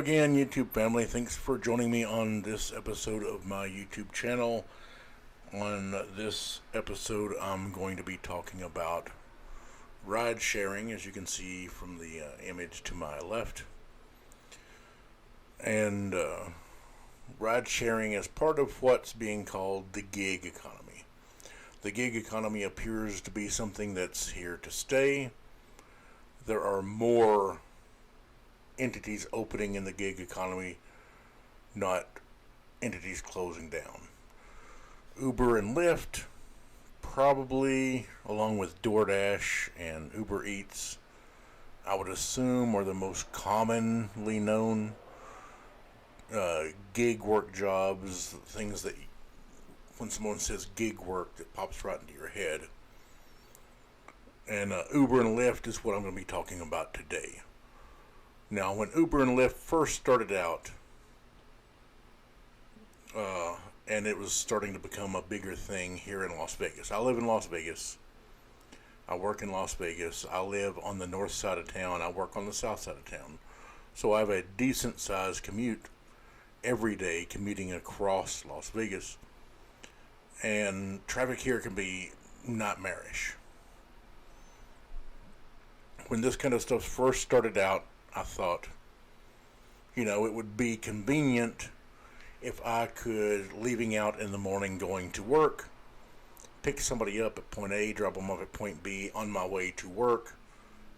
again, YouTube family. Thanks for joining me on this episode of my YouTube channel. On this episode, I'm going to be talking about ride sharing, as you can see from the image to my left. And ride sharing is part of what's being called the gig economy. The gig economy appears to be something that's here to stay. There are more entities opening in the gig economy, not entities closing down. Uber and Lyft, probably, along with DoorDash and Uber Eats, I would assume are the most commonly known gig work jobs, things that when someone says gig work, that pops right into your head. And Uber and Lyft is what I'm going to be talking about today. Now, when Uber and Lyft first started out, and it was starting to become a bigger thing here in Las Vegas. I live in Las Vegas. I work in Las Vegas. I live on the north side of town. I work on the south side of town. So I have a decent sized commute every day, commuting across Las Vegas. And traffic here can be nightmarish. When this kind of stuff first started out, I thought, it would be convenient if I could, leaving out in the morning going to work, pick somebody up at point A, drop them off at point B on my way to work,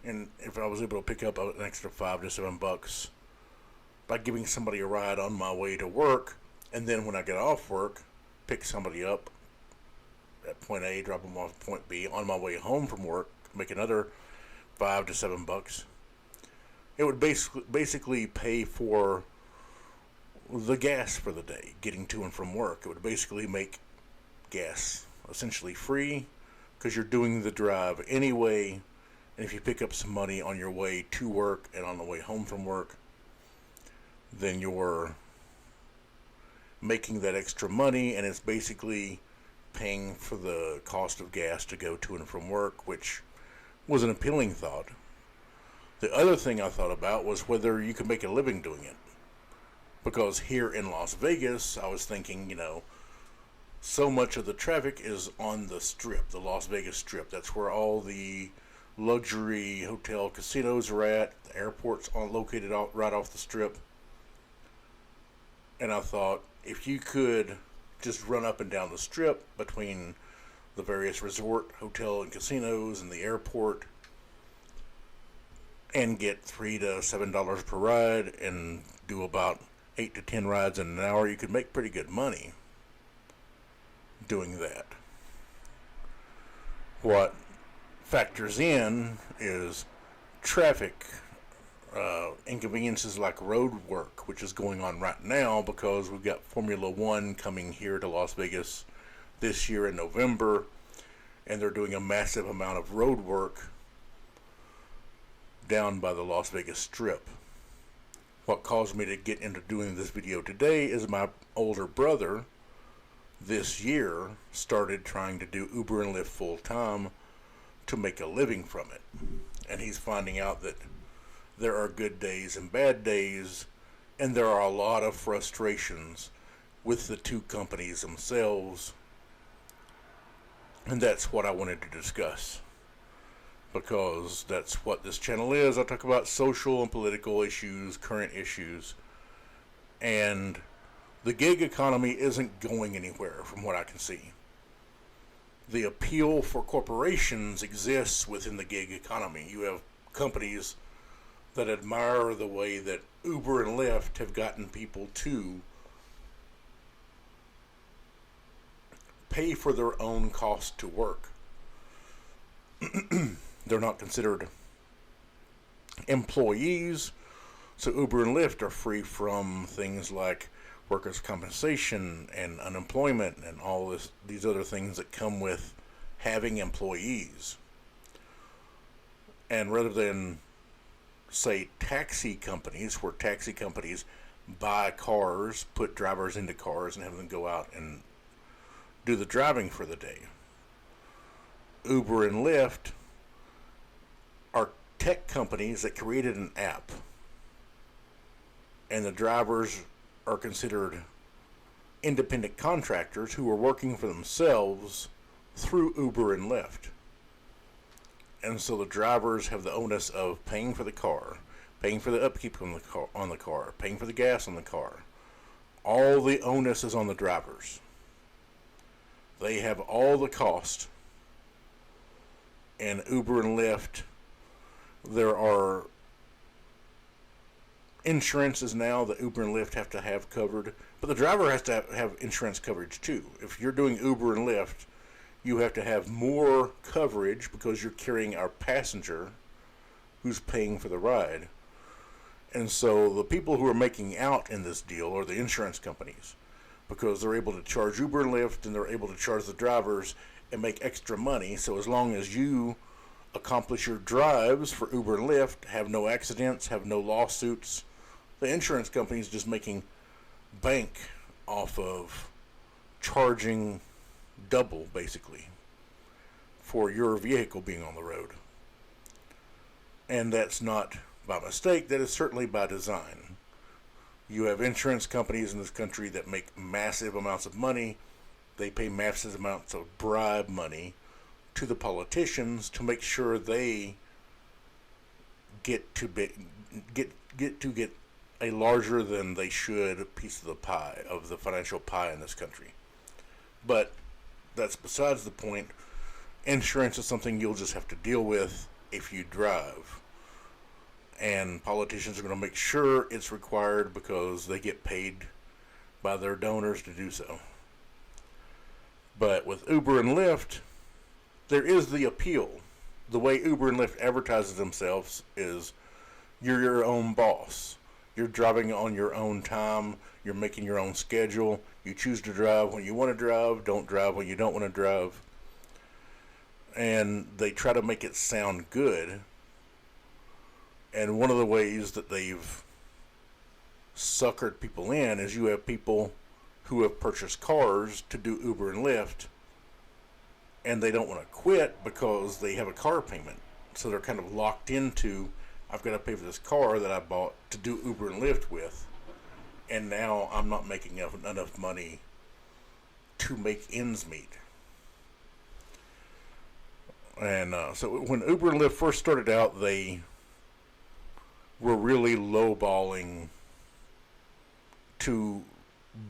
and if I was able to pick up an extra $5 to $7 by giving somebody a ride on my way to work, and then when I get off work, pick somebody up at point A, drop them off at point B on my way home from work, make another $5 to $7. It would basically pay for the gas for the day, getting to and from work. It would basically make gas essentially free because you're doing the drive anyway. And if you pick up some money on your way to work and on the way home from work, then you're making that extra money, and it's basically paying for the cost of gas to go to and from work, which was an appealing thought. The other thing I thought about was whether you could make a living doing it. Because here in Las Vegas, I was thinking, so much of the traffic is on the Strip, the Las Vegas Strip. That's where all the luxury hotel casinos are at. The airport's located right off the Strip. And I thought, if you could just run up and down the Strip between the various resort, hotel, and casinos and the airport, and get $3 to $7 per ride and do about 8 to 10 rides in an hour, you could make pretty good money doing that. What factors in is traffic, inconveniences like road work, which is going on right now because we've got Formula One coming here to Las Vegas this year in November, and they're doing a massive amount of road work down by the Las Vegas Strip. What caused me to get into doing this video today is my older brother this year started trying to do Uber and Lyft full time to make a living from it. And he's finding out that there are good days and bad days, and there are a lot of frustrations with the two companies themselves. And that's what I wanted to discuss, because that's what this channel is. I talk about social and political issues, current issues, and the gig economy isn't going anywhere from what I can see. The appeal for corporations exists within the gig economy. You have companies that admire the way that Uber and Lyft have gotten people to pay for their own cost to work. They're not considered employees, so Uber and Lyft are free from things like workers' compensation and unemployment and all these other things that come with having employees. And rather than, say, taxi companies, where taxi companies buy cars, put drivers into cars, and have them go out and do the driving for the day, Uber and Lyft are tech companies that created an app and the drivers are considered independent contractors who are working for themselves through Uber and Lyft. And so the drivers have the onus of paying for the car, paying for the upkeep on the car, paying for the gas on the car. All the onus is on the drivers. They have all the cost. And Uber and Lyft, there are insurances now that Uber and Lyft have to have covered, but the driver has to have insurance coverage too. If you're doing Uber and Lyft, you have to have more coverage because you're carrying our passenger who's paying for the ride. And so the people who are making out in this deal are the insurance companies, because they're able to charge Uber and Lyft and they're able to charge the drivers and make extra money. So as long as you accomplish your drives for Uber and Lyft, have no accidents, have no lawsuits, the insurance company is just making bank off of charging double, basically, for your vehicle being on the road. And that's not by mistake, that is certainly by design. You have insurance companies in this country that make massive amounts of money. They pay massive amounts of bribe money to the politicians to make sure they get a larger than they should piece of the pie, of the financial pie in this country. But that's besides the point. Insurance is something you'll just have to deal with if you drive. And politicians are going to make sure it's required because they get paid by their donors to do so. But with Uber and Lyft, there is the appeal. The way Uber and Lyft advertises themselves is you're your own boss. You're driving on your own time. You're making your own schedule. You choose to drive when you want to drive. Don't drive when you don't want to drive. And they try to make it sound good. And one of the ways that they've suckered people in is you have people who have purchased cars to do Uber and Lyft, and they don't want to quit because they have a car payment. So they're kind of locked into, I've got to pay for this car that I bought to do Uber and Lyft with, and now I'm not making enough money to make ends meet. And so when Uber and Lyft first started out, they were really lowballing to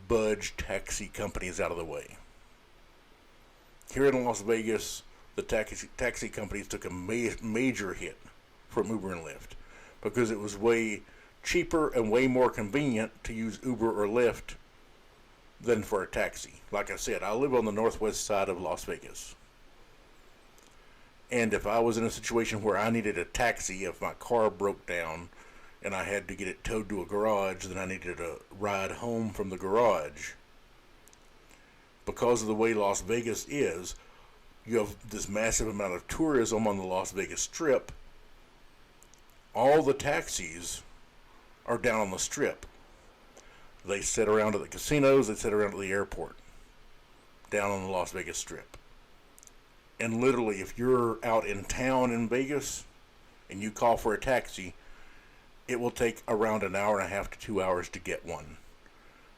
budge taxi companies out of the way. Here in Las Vegas, the taxi companies took a major hit from Uber and Lyft because it was way cheaper and way more convenient to use Uber or Lyft than for a taxi. Like I said, I live on the northwest side of Las Vegas. And if I was in a situation where I needed a taxi, if my car broke down and I had to get it towed to a garage, then I needed a ride home from the garage. Because of the way Las Vegas is, you have this massive amount of tourism on the Las Vegas Strip. All the taxis are down on the Strip. They sit around at the casinos, they sit around at the airport, down on the Las Vegas Strip. And literally, if you're out in town in Vegas and you call for a taxi, it will take around an hour and a half to 2 hours to get one.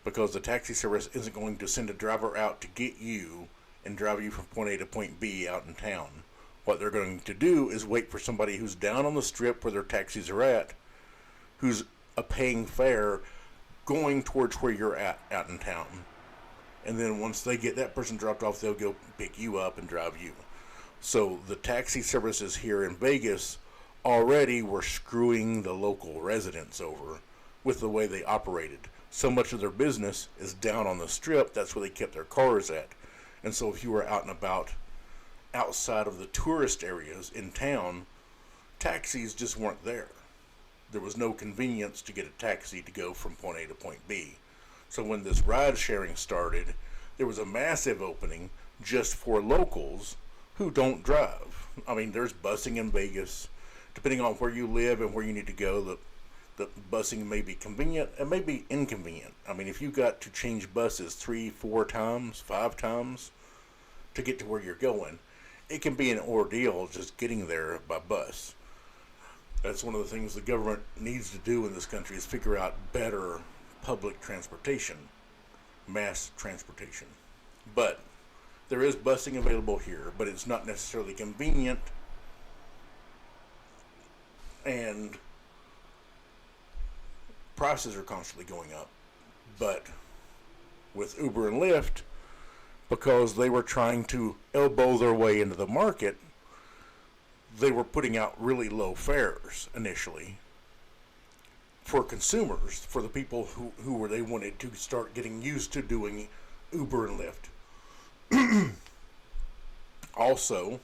Because the taxi service isn't going to send a driver out to get you and drive you from point A to point B out in town. What they're going to do is wait for somebody who's down on the Strip where their taxis are at, who's a paying fare going towards where you're at out in town. And then once they get that person dropped off, they'll go pick you up and drive you. So the taxi services here in Vegas already were screwing the local residents over with the way they operated. So much of their business is down on the Strip. That's where they kept their cars at. And so if you were out and about outside of the tourist areas in town, taxis just weren't there. There was no convenience to get a taxi to go from point A to point B. So when this Ridesharing started, there was a massive opening just for locals who don't drive. I mean, there's busing in Vegas. Depending on where you live and where you need to go, the busing may be convenient and may be inconvenient. I mean, if you got to change buses 3, 4 times, 5 times to get to where you're going, it can be an ordeal just getting there by bus. That's one of the things the government needs to do in this country is figure out better public transportation, mass transportation. But there is busing available here, but it's not necessarily convenient, and prices are constantly going up. But with Uber and Lyft, because they were trying to elbow their way into the market, they were putting out really low fares initially for consumers, for the people who were they wanted to start getting used to doing Uber and Lyft. Also,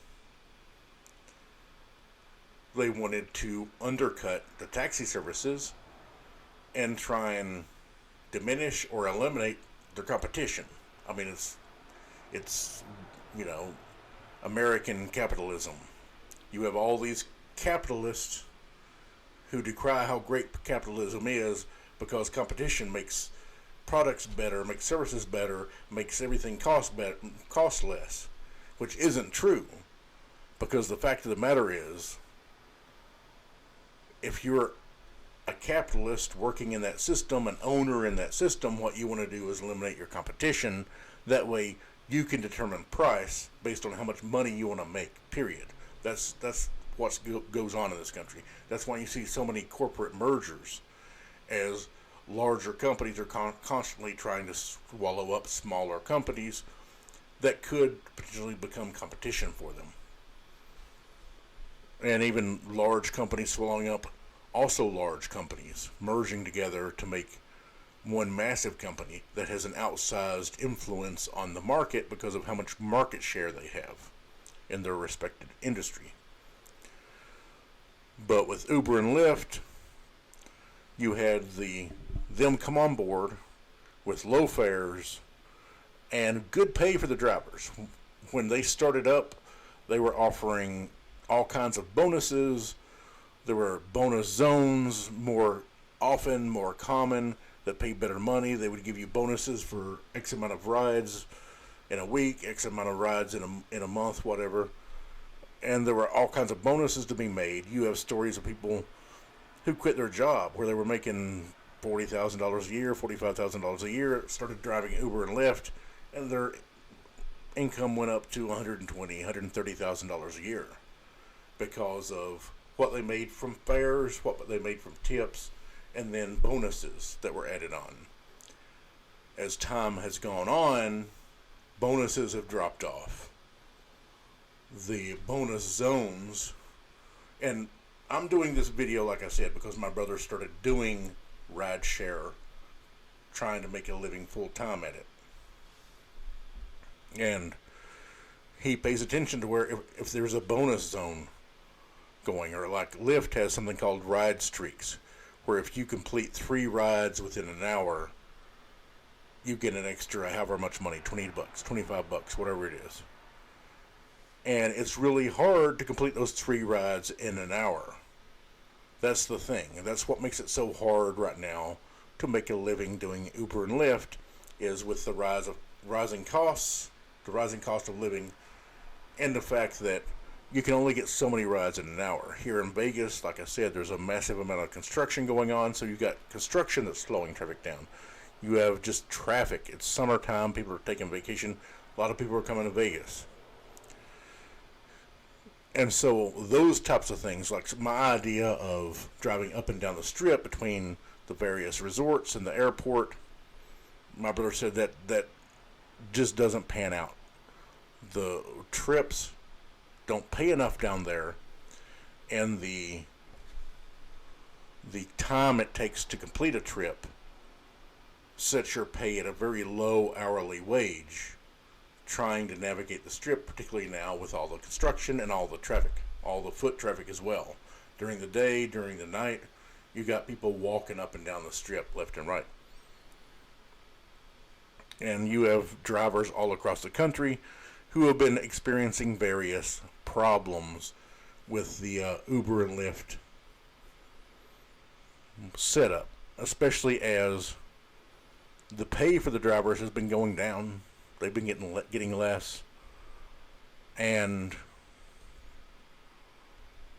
they wanted to undercut the taxi services and try and diminish or eliminate their competition. I mean, it's you know, American capitalism. You have all these capitalists who decry how great capitalism is because competition makes products better, makes services better, makes everything cost less, which isn't true. Because the fact of the matter is, if you're a capitalist working in that system, an owner in that system, what you want to do is eliminate your competition. That way you can determine price based on how much money you want to make, period. That's what goes on in this country. That's why you see so many corporate mergers, as larger companies are constantly trying to swallow up smaller companies that could potentially become competition for them. And even large companies swallowing up also large companies, merging together to make one massive company that has an outsized influence on the market because of how much market share they have in their respective industry. But with Uber and Lyft, you had them come on board with low fares and good pay for the drivers. When they started up, they were offering all kinds of bonuses. There were bonus zones more often, more common, that paid better money. They would give you bonuses for X amount of rides in a week, X amount of rides in a month, whatever. And there were all kinds of bonuses to be made. You have stories of people who quit their job where they were making $40,000 a year, $45,000 a year, started driving Uber and Lyft, and their income went up to $120,000, $130,000 a year because of what they made from fares, what they made from tips, and then bonuses that were added on. As time has gone on, bonuses have dropped off. The bonus zones, and I'm doing this video, like I said, because my brother started doing rideshare, trying to make a living full time at it. And he pays attention to where if there's a bonus zone going, or like Lyft has something called ride streaks, where if you complete 3 rides within an hour, you get an extra however much money, $20, $25, whatever it is. And it's really hard to complete those 3 rides in an hour. That's the thing. And that's what makes it so hard right now to make a living doing Uber and Lyft, is with the rising costs, the rising cost of living, and the fact that you can only get so many rides in an hour. Here in Vegas, like I said, there's a massive amount of construction going on, so you've got construction that's slowing traffic down. You have just traffic. It's summertime. People are taking vacation. A lot of people are coming to Vegas. And so those types of things, like my idea of driving up and down the strip between the various resorts and the airport, my brother said that just doesn't pan out. The trips don't pay enough down there, and the time it takes to complete a trip sets your pay at a very low hourly wage, trying to navigate the strip, particularly now with all the construction and all the traffic, all the foot traffic as well. During the day, during the night, you got people walking up and down the strip left and right. And you have drivers all across the country who have been experiencing various problems with the Uber and Lyft setup, especially as the pay for the drivers has been going down. They've been getting less, and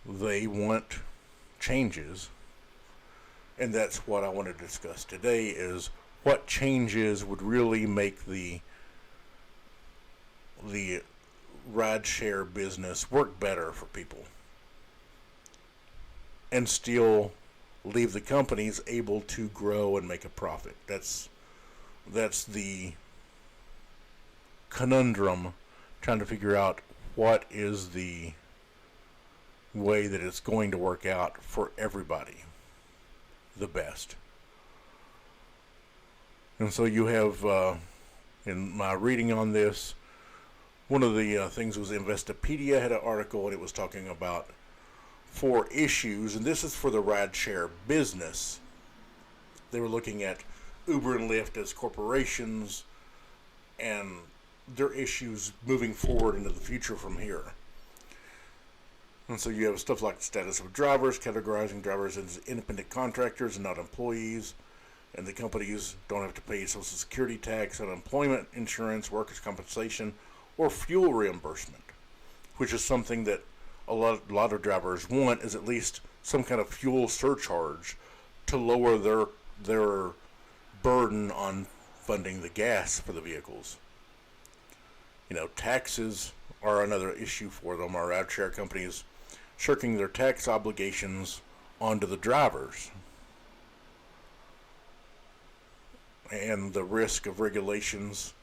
they want changes, and that's what I want to discuss today, is what changes would really make the rideshare business work better for people and still leave the companies able to grow and make a profit. That's the conundrum, trying to figure out what is the way that it's going to work out for everybody the best. And so you have, in my reading on this, one of the things was Investopedia had an article, and it was talking about 4 issues, and this is for the rideshare business. They were looking at Uber and Lyft as corporations and their issues moving forward into the future from here. And so you have stuff like the status of drivers, categorizing drivers as independent contractors and not employees, and the companies don't have to pay Social Security tax, unemployment insurance, workers' compensation, or fuel reimbursement, which is something that a lot of drivers want, is at least some kind of fuel surcharge to lower their burden on funding the gas for the vehicles. Taxes are another issue for them. Our rideshare companies shirking their tax obligations onto the drivers, and the risk of regulations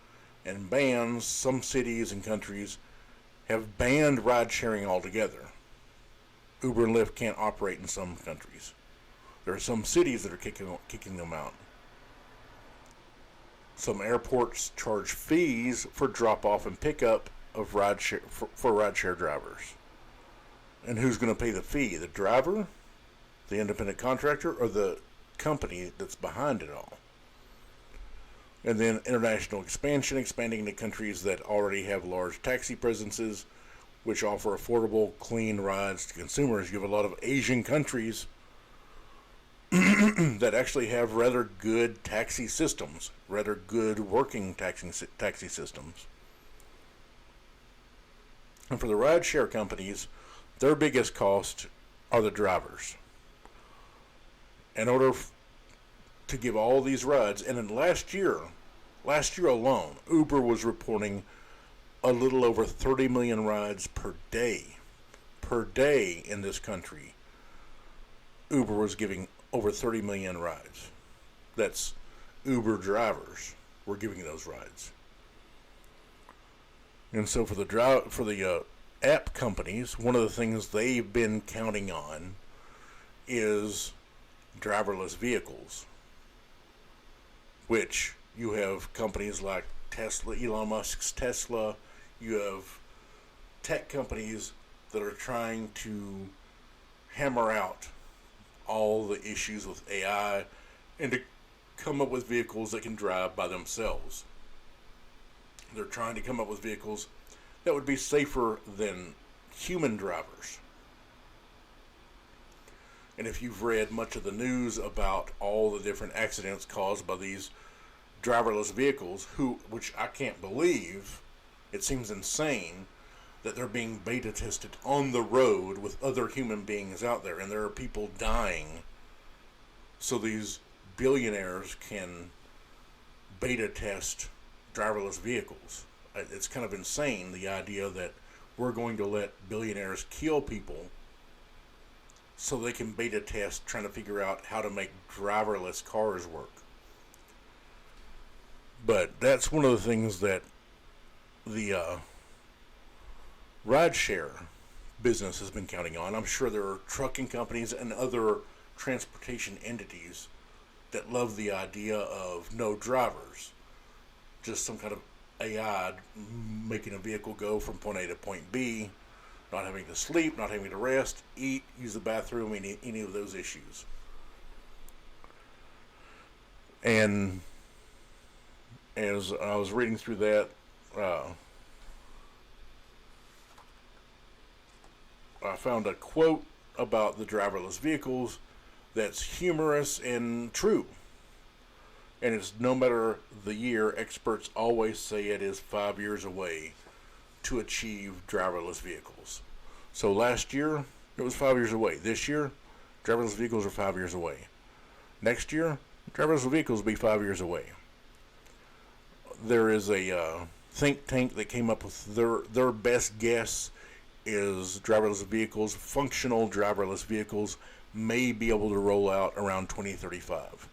and bans. Some cities and countries have banned ride sharing altogether. Uber and Lyft can't operate in some countries. There are some cities that are kicking them out. Some airports charge fees for drop-off and pickup of for rideshare drivers. And who's going to pay the fee? The driver, the independent contractor, or the company that's behind it all? And then international expansion, expanding to countries that already have large taxi presences, which offer affordable, clean rides to consumers. You have a lot of Asian countries that actually have rather good taxi systems, rather good working taxi systems. And for the rideshare companies, their biggest cost are the drivers. In order to give all these rides, and in last year alone, Uber was reporting a little over 30 million rides per day. Per day in this country, Uber was giving over 30 million rides. That's Uber drivers were giving those rides. And so for the app companies, one of the things they've been counting on is driverless vehicles, which you have companies like Tesla, Elon Musk's Tesla. You have tech companies that are trying to hammer out all the issues with AI and to come up with vehicles that can drive by themselves. They're trying to come up with vehicles that would be safer than human drivers. And if you've read much of the news about all the different accidents caused by these driverless vehicles, which I can't believe, it seems insane that they're being beta tested on the road with other human beings out there, and there are people dying so these billionaires can beta test driverless vehicles. It's kind of insane, the idea that we're going to let billionaires kill people so they can beta test trying to figure out how to make driverless cars work. But that's one of the things that the rideshare business has been counting on. I'm sure there are trucking companies and other transportation entities that love the idea of no drivers, just some kind of AI making a vehicle go from point A to point B, not having to sleep, not having to rest, eat, use the bathroom, any of those issues. And as I was reading through that, I found a quote about the driverless vehicles that's humorous and true. And it's, no matter the year, experts always say it is 5 years away to achieve driverless vehicles. So last year, it was 5 years away. This year, Driverless vehicles are 5 years away. Next year, driverless vehicles will be 5 years away. There is a think tank that came up with their best guess is driverless vehicles, functional driverless vehicles, may be able to roll out around 2035,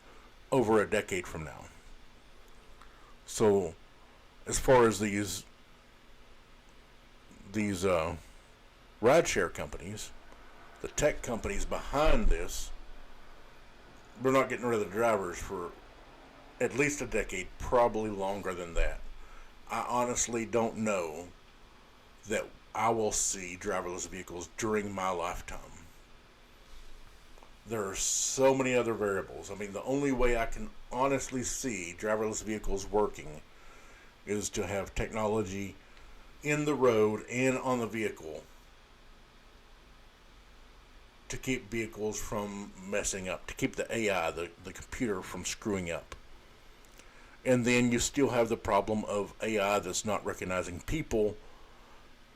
over a decade from now. So, as far as these rideshare companies, the tech companies behind this, we're not getting rid of the drivers for at least a decade, probably longer than that. I honestly don't know that I will see driverless vehicles during my lifetime. There are so many other variables. I mean, the only way I can honestly see driverless vehicles working is to have technology in the road and on the vehicle to keep vehicles from messing up, to keep the AI, the computer, from screwing up. And then you still have the problem of AI that's not recognizing people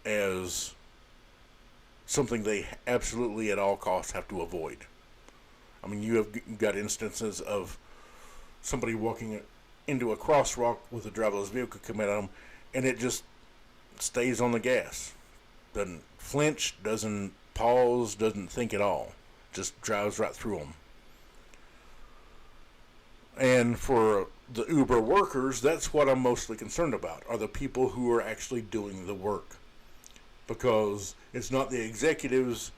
as something they absolutely at all costs have to avoid. I mean, you have got instances of somebody walking into a crosswalk with a driverless vehicle coming at them, and it just stays on the gas. Doesn't flinch, doesn't pause, doesn't think at all. Just drives right through them. And for the Uber workers, that's what I'm mostly concerned about, are the people who are actually doing the work. Because it's not the executives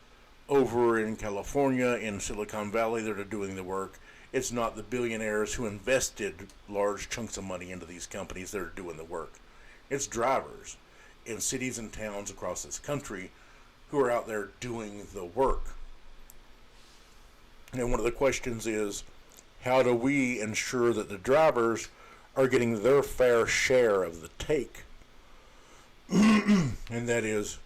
over in California, in Silicon Valley, that are doing the work. It's not the billionaires who invested large chunks of money into these companies that are doing the work. It's drivers in cities and towns across this country who are out there doing the work. And one of the questions is, how do we ensure that the drivers are getting their fair share of the take? And that is,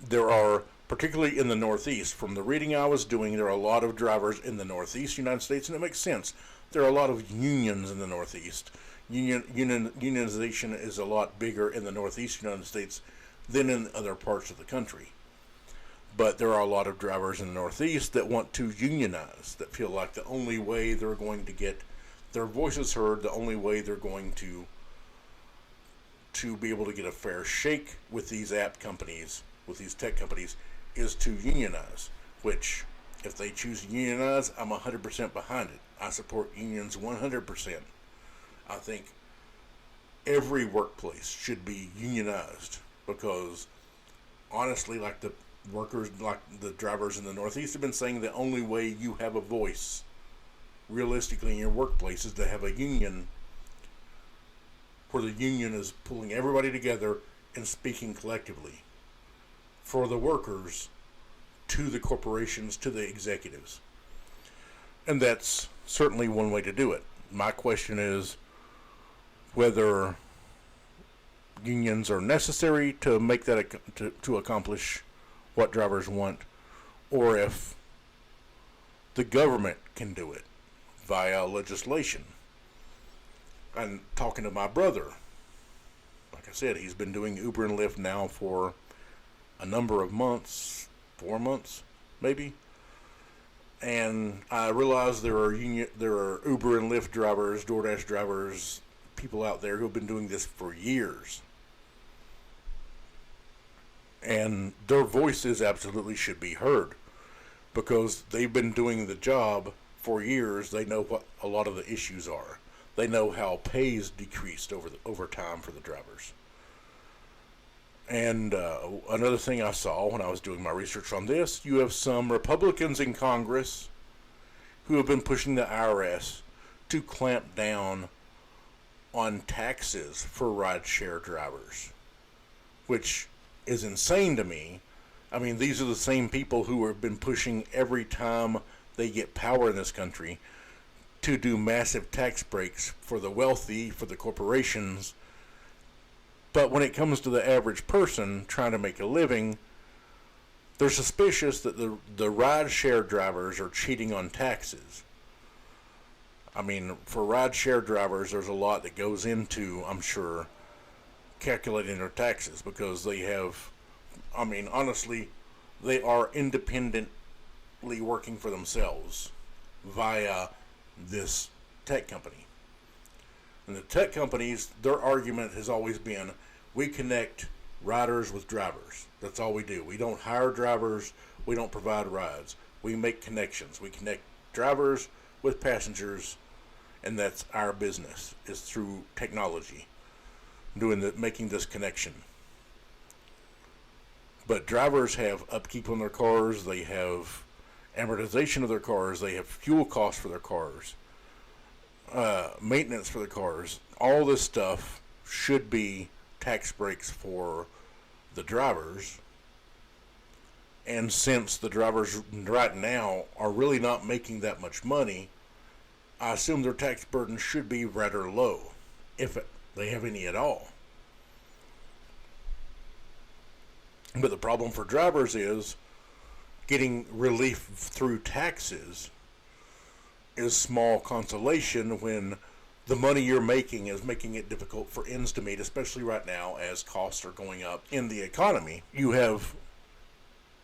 there are, particularly in the Northeast, from the reading I was doing, there are a lot of drivers in the Northeast United States, and it makes sense. There are a lot of unions in the Northeast. Unionization is a lot bigger in the Northeast United States than in other parts of the country. But there are a lot of drivers in the Northeast that want to unionize, that feel like the only way they're going to get their voices heard, the only way they're going to be able to get a fair shake with these app companies, with these tech companies, is to unionize. Which, if they choose to unionize, I'm 100% behind it. I support unions 100%. I think every workplace should be unionized, because honestly, like the workers, like the drivers in the Northeast have been saying, the only way you have a voice realistically in your workplace is to have a union where the union is pulling everybody together and speaking collectively for the workers, to the corporations, to the executives. And that's certainly one way to do it. My question is whether unions are necessary to make that to accomplish what drivers want, or if the government can do it via legislation. I'm talking to my brother. Like I said, he's been doing Uber and Lyft now for a number of months, 4 months maybe, and I realize there are Uber and Lyft drivers, DoorDash drivers, people out there who have been doing this for years. And their voices absolutely should be heard, because they've been doing the job for years. They know what a lot of the issues are. They know how pay is decreased over time for the drivers. And another thing I saw when I was doing my research on this, you have some Republicans in Congress who have been pushing the IRS to clamp down on taxes for rideshare drivers, which is insane to me. I mean, these are the same people who have been pushing every time they get power in this country to do massive tax breaks for the wealthy, for the corporations. But when it comes to the average person trying to make a living, they're suspicious that the rideshare drivers are cheating on taxes. I mean, for rideshare drivers, there's a lot that goes into, I'm sure, calculating their taxes, because they have, I mean, honestly, they are independent completely working for themselves via this tech company. And the tech companies, their argument has always been, we connect riders with drivers. That's all we do. We don't hire drivers. We don't provide rides. We make connections. We connect drivers with passengers, and that's our business, is through technology, making this connection. But drivers have upkeep on their cars. They have amortization of their cars. They have fuel costs for their cars, maintenance for the cars. All this stuff should be tax breaks for the drivers. And since the drivers right now are really not making that much money, I assume their tax burden should be rather low, if they have any at all. But the problem for drivers is getting relief through taxes is small consolation when the money you're making is making it difficult for ends to meet, especially right now as costs are going up in the economy. You have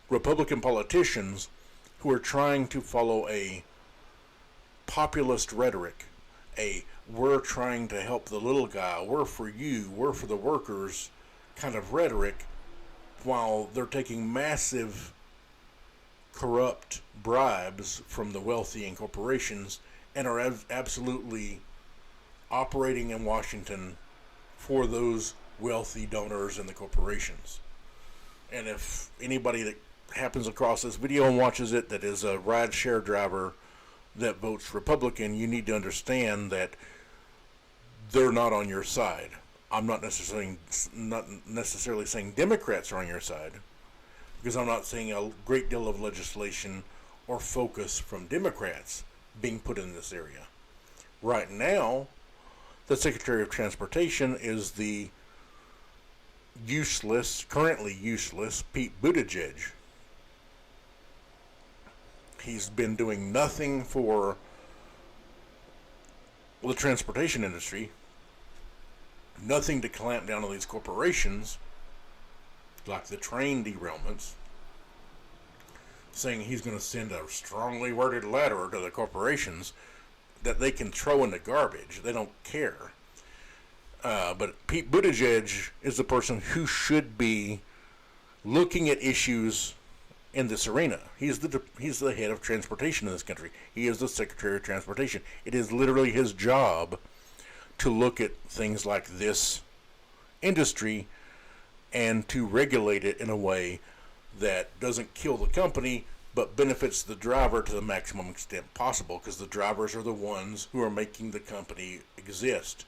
Republican politicians who are trying to follow a populist rhetoric, we're trying to help the little guy, we're for you, we're for the workers kind of rhetoric, while they're taking massive corrupt bribes from the wealthy and corporations and are absolutely operating in Washington for those wealthy donors and the corporations. And if anybody that happens across this video and watches it that is a rideshare driver that votes Republican, you need to understand that they're not on your side. I'm not necessarily saying Democrats are on your side, because I'm not seeing a great deal of legislation or focus from Democrats being put in this area. Right now, the Secretary of Transportation is the currently useless Pete Buttigieg. He's been doing nothing for the transportation industry, nothing to clamp down on these corporations, like the train derailments, saying he's going to send a strongly worded letter to the corporations that they can throw in the garbage. They don't care. But Pete Buttigieg is the person who should be looking at issues in this arena. He's the head of transportation in this country. He is the Secretary of Transportation. It is literally his job to look at things like this industry and to regulate it in a way that doesn't kill the company but benefits the driver to the maximum extent possible, because the drivers are the ones who are making the company exist.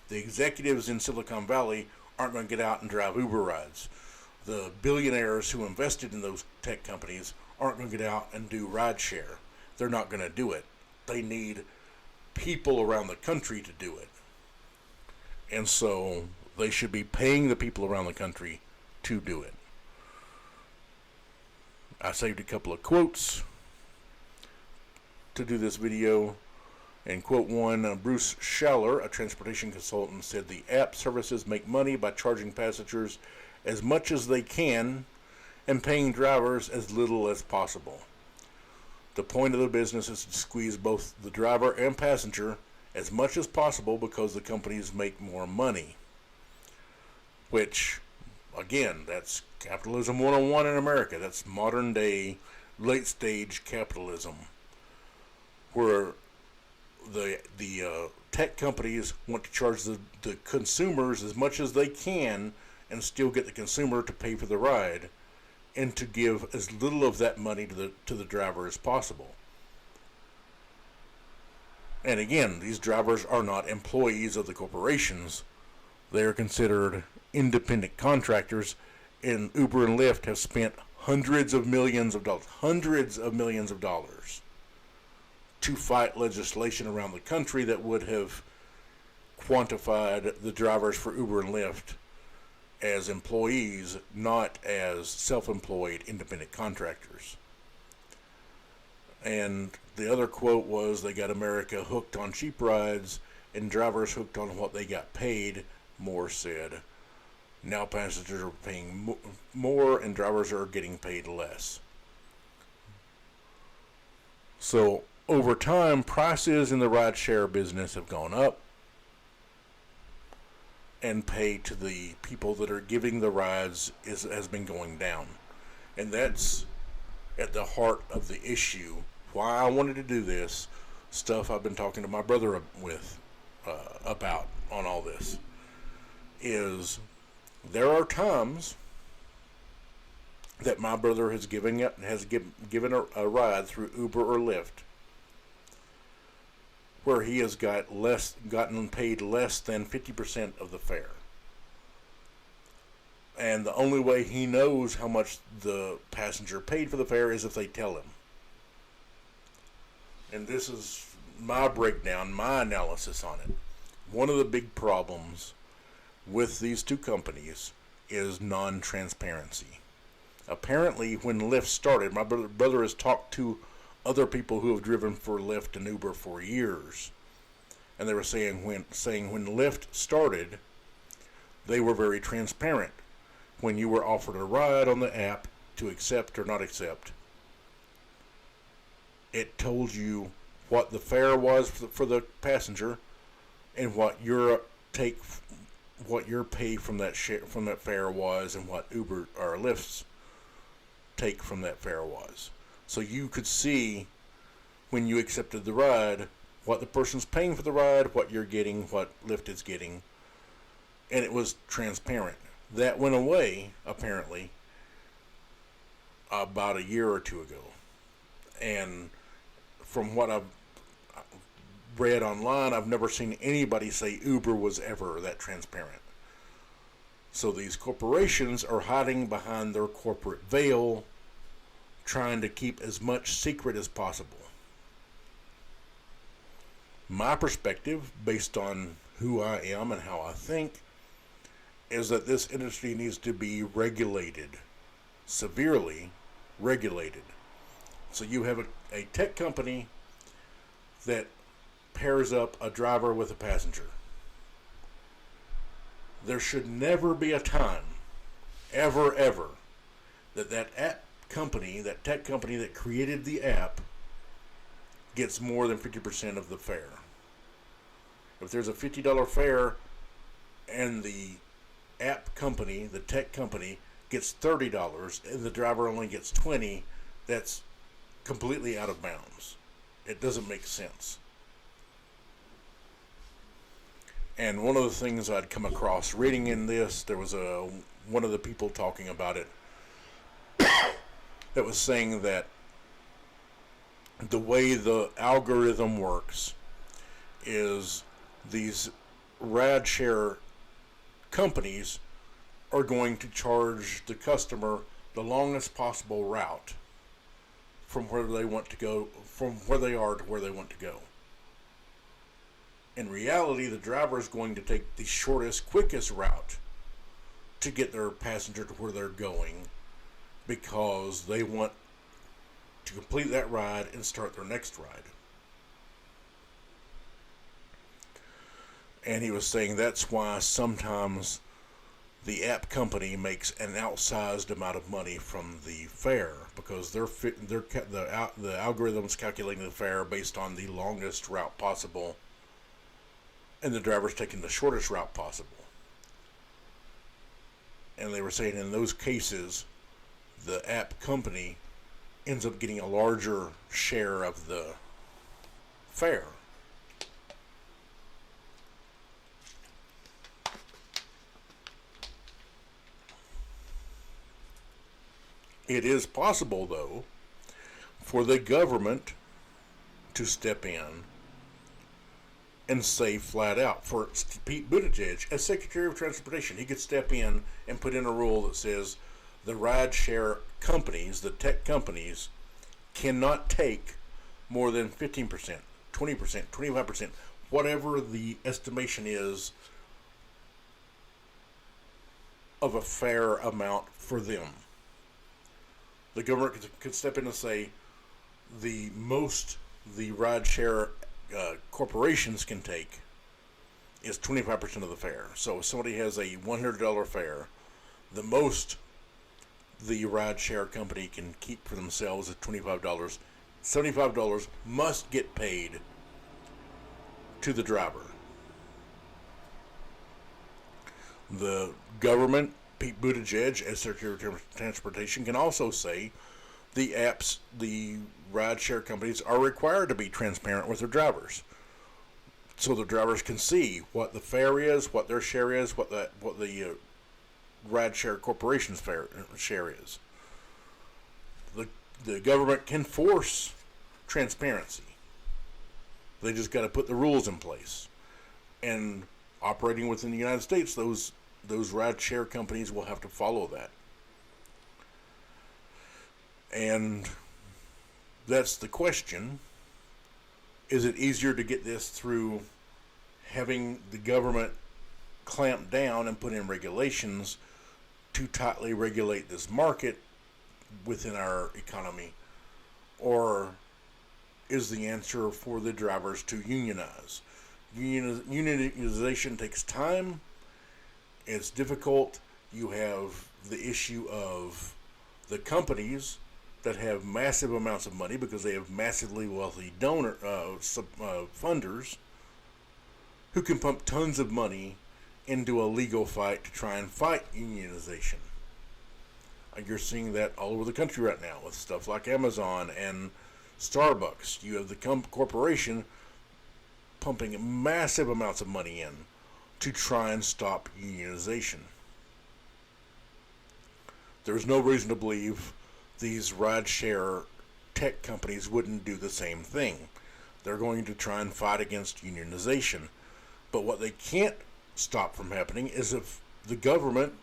The executives in Silicon Valley aren't going to get out and drive Uber rides. The billionaires who invested in those tech companies aren't going to get out and do rideshare. They're not going to do it. They need people around the country to do it. And so they should be paying the people around the country to do it. I saved a couple of quotes to do this video. And quote one, Bruce Schaller, a transportation consultant, said the app services make money by charging passengers as much as they can and paying drivers as little as possible. The point of the business is to squeeze both the driver and passenger as much as possible because the companies make more money. Which, again, that's capitalism 101 in America. That's modern day, late stage capitalism, where the tech companies want to charge the consumers as much as they can and still get the consumer to pay for the ride, and to give as little of that money to the driver as possible. And again, these drivers are not employees of the corporations. They are considered independent contractors, and Uber and Lyft have spent hundreds of millions of dollars to fight legislation around the country that would have quantified the drivers for Uber and Lyft as employees, not as self-employed independent contractors. And the other quote was, they got America hooked on cheap rides and drivers hooked on what they got paid, Moore said. Now passengers are paying more and drivers are getting paid less. So over time, prices in the rideshare business have gone up, and pay to the people that are giving the rides has been going down. And that's at the heart of the issue. Why I wanted to do this stuff I've been talking to my brother about on all this is there are times that my brother given a ride through Uber or Lyft where he has gotten paid less than 50% of the fare. And the only way he knows how much the passenger paid for the fare is if they tell him. And this is my breakdown, my analysis on it. One of the big problems with these two companies is non-transparency. Apparently, when Lyft started, my brother has talked to other people who have driven for Lyft and Uber for years, and they were saying when Lyft started, they were very transparent. When you were offered a ride on the app to accept or not accept, it told you what the fare was for the passenger and what your pay from that fare was, and what Uber or Lyft's take from that fare was. So you could see when you accepted the ride what the person's paying for the ride, what you're getting, what Lyft is getting, and it was transparent. That went away apparently about a year or two ago, and from what I've read online, I've never seen anybody say Uber was ever that transparent. So these corporations are hiding behind their corporate veil, trying to keep as much secret as possible. My perspective, based on who I am and how I think, is that this industry needs to be regulated, severely regulated. So you have a tech company that pairs up a driver with a passenger. There should never be a time, ever, that app company, that tech company that created the app, gets more than 50% of the fare. If there's a $50 fare and the app company, the tech company, gets $30 and the driver only gets $20, that's completely out of bounds. It doesn't make sense. And one of the things I'd come across reading in this, there was one of the people talking about it that was saying that the way the algorithm works is these rideshare companies are going to charge the customer the longest possible route from where they want to go, from where they are to where they want to go. In reality, the driver is going to take the shortest, quickest route to get their passenger to where they're going, because they want to complete that ride and start their next ride. And he was saying that's why sometimes the app company makes an outsized amount of money from the fare, because the algorithm's calculating the fare based on the longest route possible, and the driver's taking the shortest route possible. And they were saying in those cases, the app company ends up getting a larger share of the fare. It is possible, though, for the government to step in and say flat out, for Pete Buttigieg, as Secretary of Transportation, he could step in and put in a rule that says the rideshare companies, the tech companies, cannot take more than 15%, 20%, 25%, whatever the estimation is of a fair amount for them. The government could step in and say the most the rideshare corporations can take is 25% of the fare. So if somebody has a $100 fare, the most the rideshare company can keep for themselves is $25. $75 must get paid to the driver. The government, Pete Buttigieg, as Secretary of Transportation, can also say the rideshare companies are required to be transparent with their drivers, so the drivers can see what the fare is, what their share is, what the rideshare corporation's share is. The government can force transparency. They just got to put the rules in place. And operating within the United States, those rideshare companies will have to follow that. And that's the question. Is it easier to get this through having the government clamp down and put in regulations to tightly regulate this market within our economy? Or is the answer for the drivers to unionize? Unionization takes time. It's difficult. You have the issue of the companies that have massive amounts of money because they have massively wealthy funders who can pump tons of money into a legal fight to try and fight unionization. You're seeing that all over the country right now with stuff like Amazon and Starbucks. You have the corporation pumping massive amounts of money in to try and stop unionization. There's no reason to believe these rideshare tech companies wouldn't do the same thing. They're going to try and fight against unionization. But what they can't stop from happening is if the government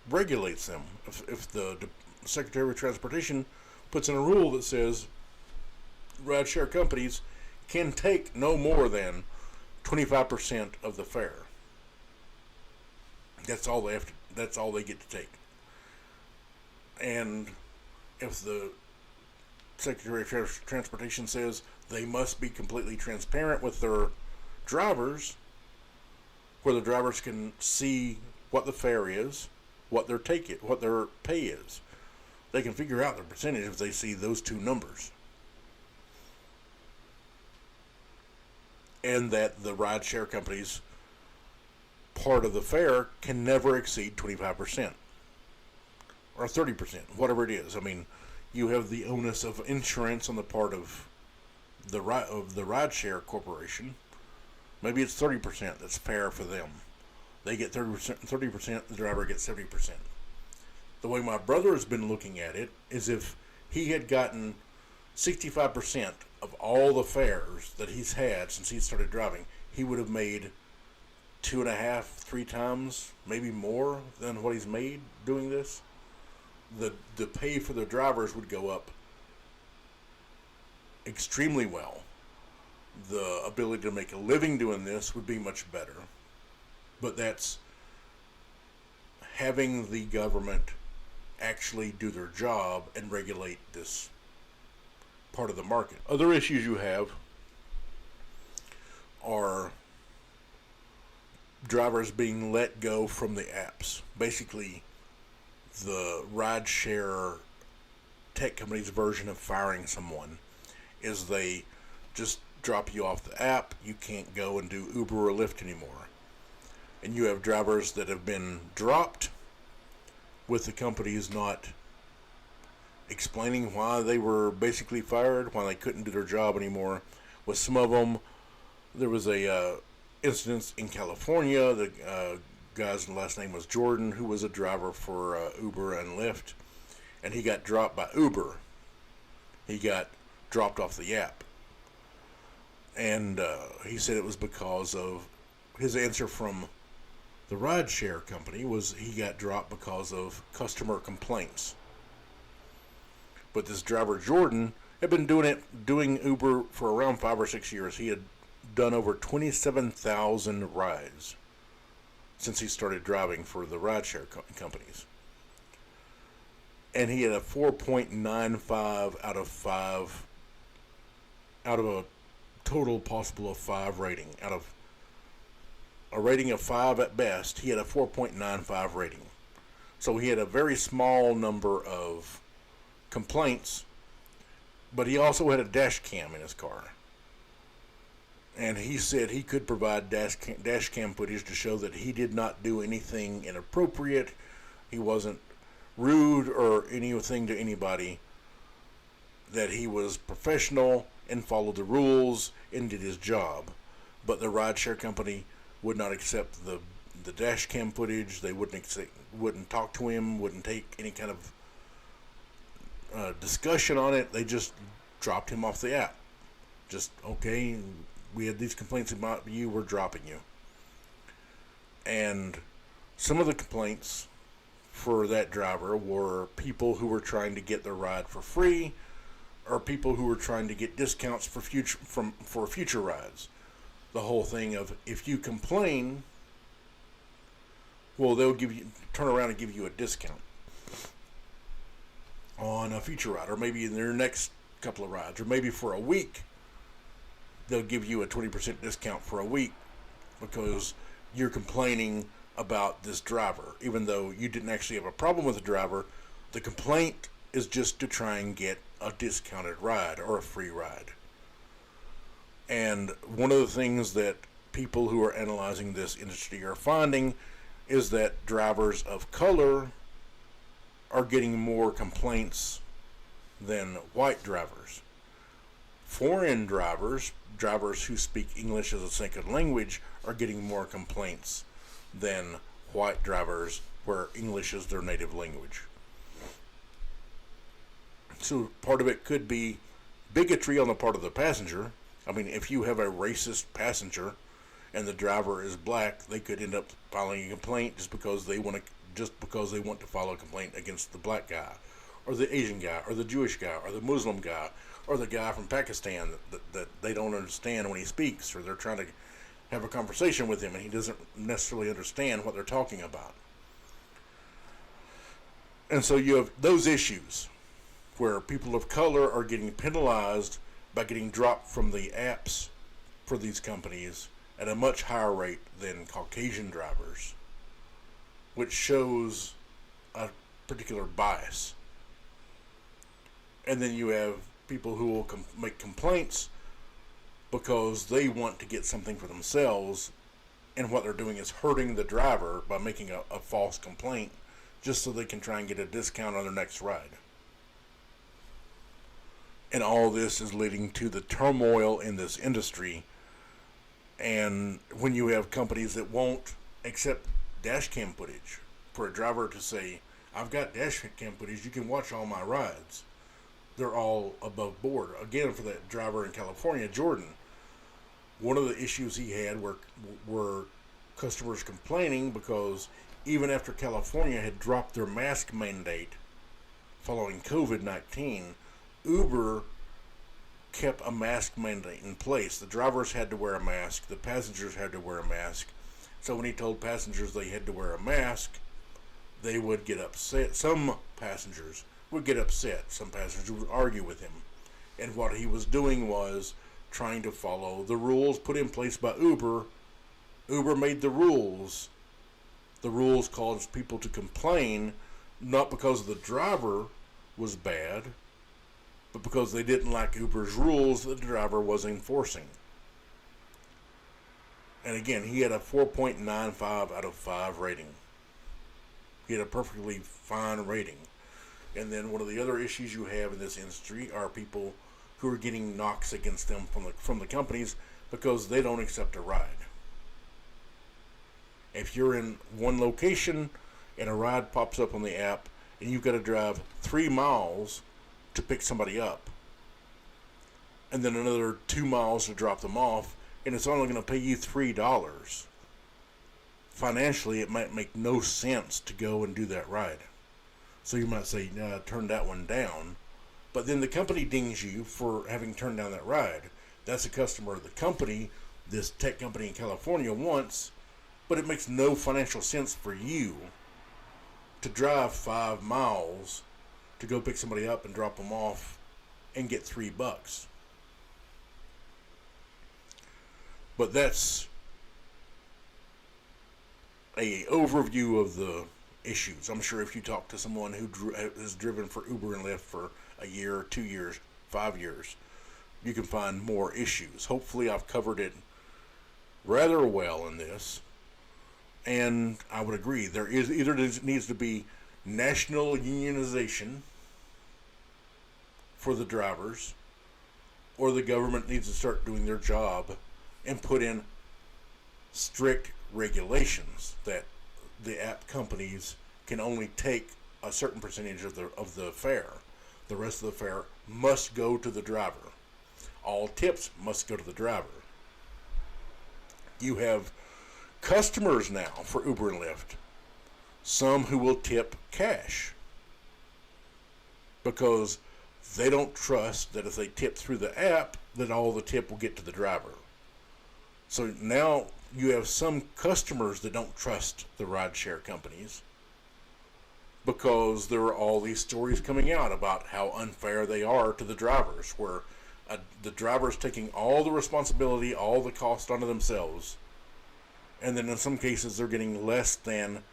regulates them. If the Secretary of Transportation puts in a rule that says rideshare companies can take no more than 25% of the fare. That's all they get to take. And if the Secretary of Transportation says they must be completely transparent with their drivers, where the drivers can see what the fare is, what their pay is, they can figure out their percentage if they see those two numbers. And that the rideshare companies' part of the fare can never exceed 25% or 30%, whatever it is. I mean, you have the onus of insurance on the part of the rideshare corporation. Maybe it's 30% that's fair for them. They get 30%, the driver gets 70%. The way my brother has been looking at it is if he had gotten 65% of all the fares that he's had since he started driving, he would have made 2.5, 3 times, maybe more than what he's made doing this. The pay for the drivers would go up extremely well. The ability to make a living doing this would be much better. But that's having the government actually do their job and regulate this part of the market. Other issues you have are drivers being let go from the apps. Basically, the rideshare tech company's version of firing someone is they just drop you off the app. You can't go and do Uber or Lyft anymore. And you have drivers that have been dropped with the companies not explaining why they were basically fired, why they couldn't do their job anymore. With some of them, there was a incident in California. The guy's last name was Jordan, who was a driver for Uber and Lyft, and he got dropped by Uber. He got dropped off the app. And he said it was because of his answer from the rideshare company was he got dropped because of customer complaints. But this driver Jordan had been doing Uber for around 5 or 6 years. He had done over 27,000 rides since he started driving for the rideshare companies. And he had a 4.95 out of 5 out of a total possible of 5 rating. Out of a rating of 5 at best, he had a 4.95 rating. So he had a very small number of complaints but he also had a dash cam in his car. And he said he could provide dash cam footage to show that he did not do anything inappropriate. He wasn't rude or anything to anybody. That he was professional and followed the rules and did his job. But the rideshare company would not accept the dash cam footage. They wouldn't talk to him, wouldn't take any kind of discussion on it. They just dropped him off the app. Just, okay, we had these complaints about you, we're dropping you. And some of the complaints for that driver were people who were trying to get their ride for free, or people who were trying to get discounts for future rides. The whole thing of, if you complain, well, they'll turn around and give you a discount on a future ride, or maybe in their next couple of rides, or maybe for a week they'll give you a 20% discount for a week because you're complaining about this driver, even though you didn't actually have a problem with the driver. The complaint is just to try and get a discounted ride or a free ride. And one of the things that people who are analyzing this industry are finding is that drivers of color are getting more complaints than white drivers. Foreign drivers who speak English as a second language, are getting more complaints than white drivers where English is their native language. So part of it could be bigotry on the part of the passenger. I mean, if you have a racist passenger and the driver is black, they could end up filing a complaint just because they want to file a complaint against the black guy, or the Asian guy, or the Jewish guy, or the Muslim guy, or the guy from Pakistan that they don't understand when he speaks, or they're trying to have a conversation with him and he doesn't necessarily understand what they're talking about. And so you have those issues where people of color are getting penalized by getting dropped from the apps for these companies at a much higher rate than Caucasian drivers, which shows a particular bias. And then you have people who will make complaints because they want to get something for themselves, and what they're doing is hurting the driver by making a false complaint just so they can try and get a discount on their next ride. And all this is leading to the turmoil in this industry. And when you have companies that won't accept dash cam footage for a driver to say, I've got dash cam footage, you can watch all my rides, they're all above board. Again, for that driver in California, Jordan, one of the issues he had were customers complaining because even after California had dropped their mask mandate following COVID-19, Uber kept a mask mandate in place. The drivers had to wear a mask, the passengers had to wear a mask. So when he told passengers they had to wear a mask, they would get upset. Some passengers would get upset. Some passengers would argue with him. And what he was doing was trying to follow the rules put in place by Uber. Uber made the rules. The rules caused people to complain, not because the driver was bad, but because they didn't like Uber's rules that the driver was enforcing. And again, he had a 4.95 out of 5 rating. He had a perfectly fine rating. And then one of the other issues you have in this industry are people who are getting knocks against them from the companies because they don't accept a ride. If you're in one location and a ride pops up on the app and you've got to drive 3 miles to pick somebody up, and then another 2 miles to drop them off, and it's only going to pay you $3, financially it might make no sense to go and do that ride. So you might say, nah, turn that one down. But then the company dings you for having turned down that ride. That's a customer the company, this tech company in California, wants, but it makes no financial sense for you to drive 5 miles to go pick somebody up and drop them off and get $3. But that's a overview of the issues. I'm sure if you talk to someone who has driven for Uber and Lyft for a year or 2 years, 5 years, you can find more issues. Hopefully I've covered it rather well in this. And I would agree, there needs to be national unionization for the drivers, or the government needs to start doing their job and put in strict regulations that the app companies can only take a certain percentage of the fare. The rest of the fare must go to the driver. All tips must go to the driver. You have customers now for Uber and Lyft, some who will tip cash because they don't trust that if they tip through the app that all the tip will get to the driver. So now you have some customers that don't trust the rideshare companies because there are all these stories coming out about how unfair they are to the drivers, where the driver's taking all the responsibility, all the cost onto themselves, and then in some cases they're getting less than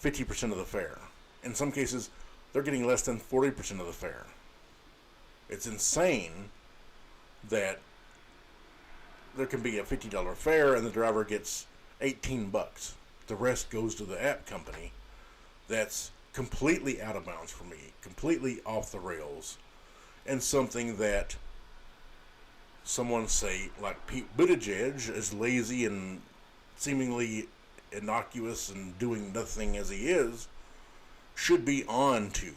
50% of the fare. In some cases, they're getting less than 40% of the fare. It's insane that there can be a $50 fare and the driver gets $18. The rest goes to the app company. That's completely out of bounds for me, completely off the rails, and something that someone, say like Pete Buttigieg, is lazy and seemingly innocuous and doing nothing as he is, should be on to,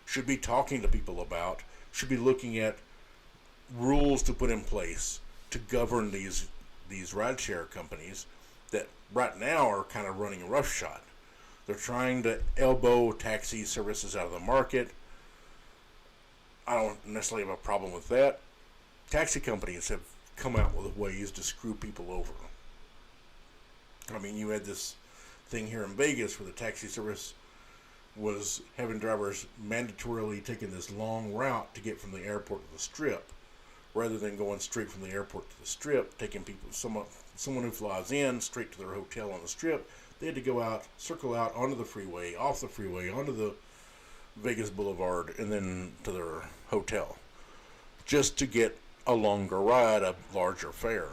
should be talking to people about, should be looking at rules to put in place to govern these rideshare companies that right now are kind of running roughshod. They're trying to elbow taxi services out of the market. I don't necessarily have a problem with that. Taxi companies have come out with ways to screw people over. I mean, you had this thing here in Vegas where the taxi service was having drivers mandatorily taking this long route to get from the airport to the Strip, rather than going straight from the airport to the Strip, taking people, someone who flies in straight to their hotel on the Strip. They had to go out, circle out onto the freeway, off the freeway, onto the Vegas Boulevard, and then to their hotel, just to get a longer ride, a larger fare.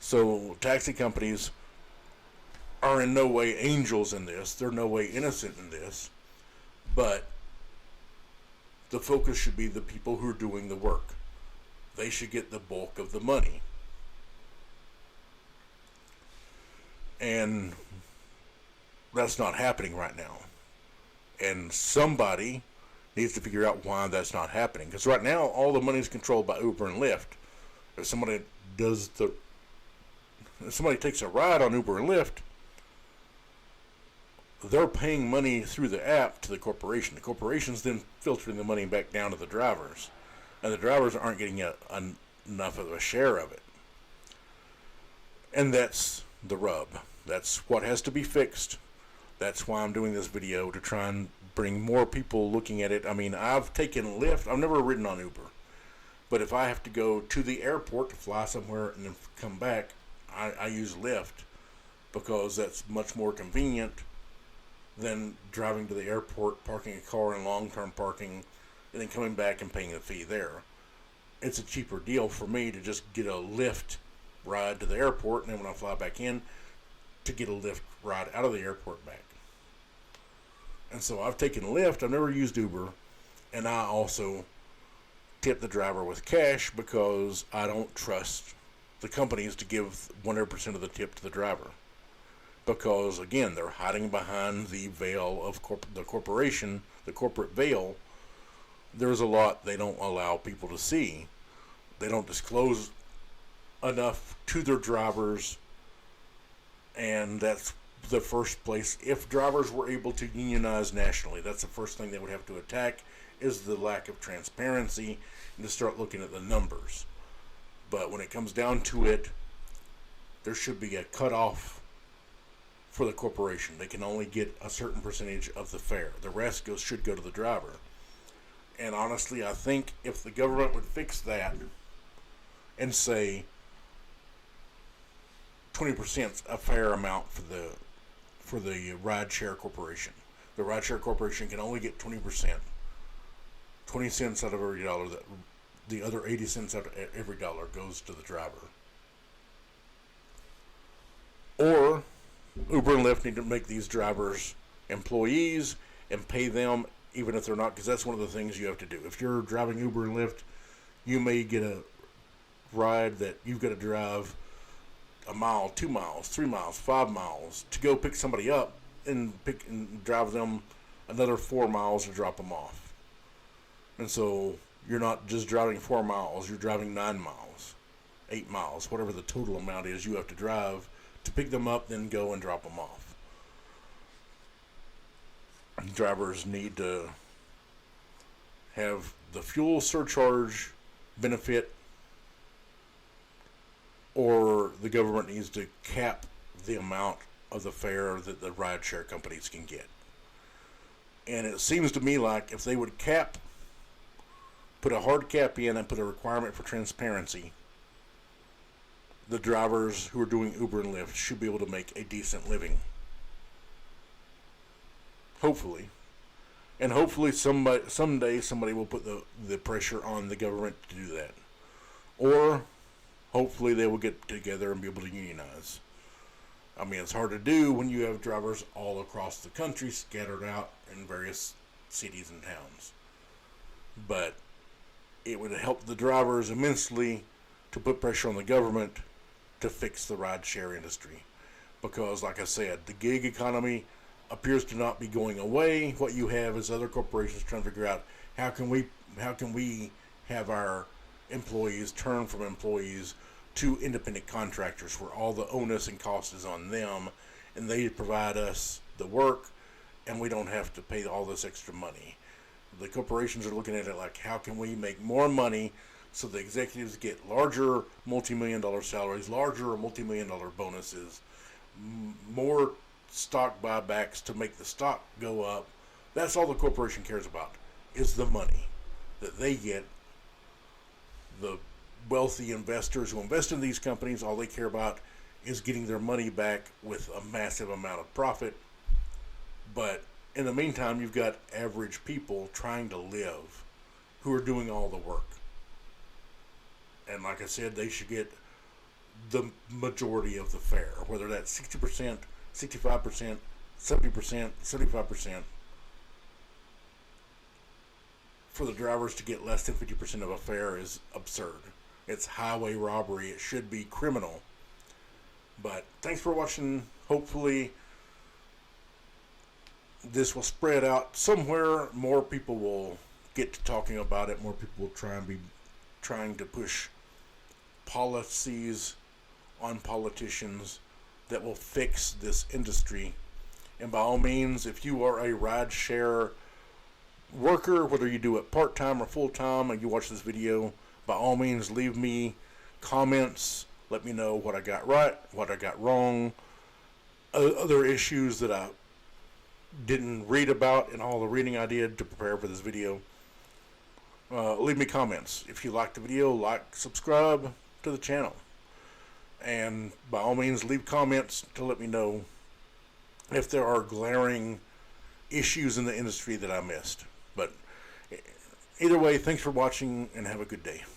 So taxi companies are in no way angels in this. They're no way innocent in this. But the focus should be the people who are doing the work. They should get the bulk of the money. And that's not happening right now. And somebody needs to figure out why that's not happening. Because right now, all the money is controlled by Uber and Lyft. If somebody takes a ride on Uber and Lyft, they're paying money through the app to the corporation. The corporation's then filtering the money back down to the drivers. And the drivers aren't getting enough of a share of it. And that's the rub. That's what has to be fixed. That's why I'm doing this video, to try and bring more people looking at it. I mean, I've taken Lyft. I've never ridden on Uber. But if I have to go to the airport to fly somewhere and then come back, I use Lyft, because that's much more convenient than driving to the airport, parking a car in long-term parking, and then coming back and paying the fee there. It's a cheaper deal for me to just get a Lyft ride to the airport, and then when I fly back in, to get a Lyft ride out of the airport back. And so I've taken Lyft. I've never used Uber, and I also tip the driver with cash because I don't trust the companies to give 100% of the tip to the driver. Because, again, they're hiding behind the veil of the corporation, the corporate veil. There's a lot they don't allow people to see. They don't disclose enough to their drivers, and that's the first place. If drivers were able to unionize nationally, that's the first thing they would have to attack, is the lack of transparency, and to start looking at the numbers. But when it comes down to it, there should be a cutoff for the corporation. They can only get a certain percentage of the fare. The rest should go to the driver. And honestly, I think if the government would fix that and say 20% a fair amount for the rideshare corporation. The rideshare corporation can only get 20%. 20 cents out of every dollar, that the other 80 cents out of every dollar goes to the driver. Or Uber and Lyft need to make these drivers employees and pay them even if they're not, because that's one of the things you have to do. If you're driving Uber and Lyft, you may get a ride that you've got to drive a mile, 2 miles, 3 miles, 5 miles to go pick somebody up and drive them another 4 miles to drop them off. And so you're not just driving 4 miles, you're driving 9 miles, 8 miles, whatever the total amount is you have to drive to pick them up, then go and drop them off. Drivers need to have the fuel surcharge benefit, or the government needs to cap the amount of the fare that the rideshare companies can get. And it seems to me like if they would put a hard cap in and put a requirement for transparency, the drivers who are doing Uber and Lyft should be able to make a decent living. Hopefully. And hopefully someday somebody will put the pressure on the government to do that. Or hopefully they will get together and be able to unionize. I mean, it's hard to do when you have drivers all across the country scattered out in various cities and towns. But it would help the drivers immensely to put pressure on the government to fix the rideshare industry. Because, like I said, the gig economy appears to not be going away. What you have is other corporations trying to figure out how can we have our employees turn from employees to independent contractors, where all the onus and cost is on them, and they provide us the work, and we don't have to pay all this extra money. The corporations are looking at it like, how can we make more money so the executives get larger multi-million-dollar salaries, larger multi-million-dollar bonuses, more stock buybacks to make the stock go up. That's all the corporation cares about, is the money that they get. The wealthy investors who invest in these companies, all they care about is getting their money back with a massive amount of profit. But in the meantime, you've got average people trying to live who are doing all the work. And like I said, they should get the majority of the fare, whether that's 60%, 65%, 70%, 75%. For the drivers to get less than 50% of a fare is absurd. It's highway robbery. It should be criminal. But thanks for watching. Hopefully this will spread out somewhere. More people will get to talking about it. More people will trying to push policies on politicians that will fix this industry. And by all means, if you are a rideshare worker, whether you do it part-time or full-time, and you watch this video, by all means leave me comments. Let me know what I got right, what I got wrong, other issues that I didn't read about in all the reading I did to prepare for this video. Leave me comments. If you liked the video, like, subscribe to the channel. And by all means, leave comments to let me know if there are glaring issues in the industry that I missed. But either way, thanks for watching and have a good day.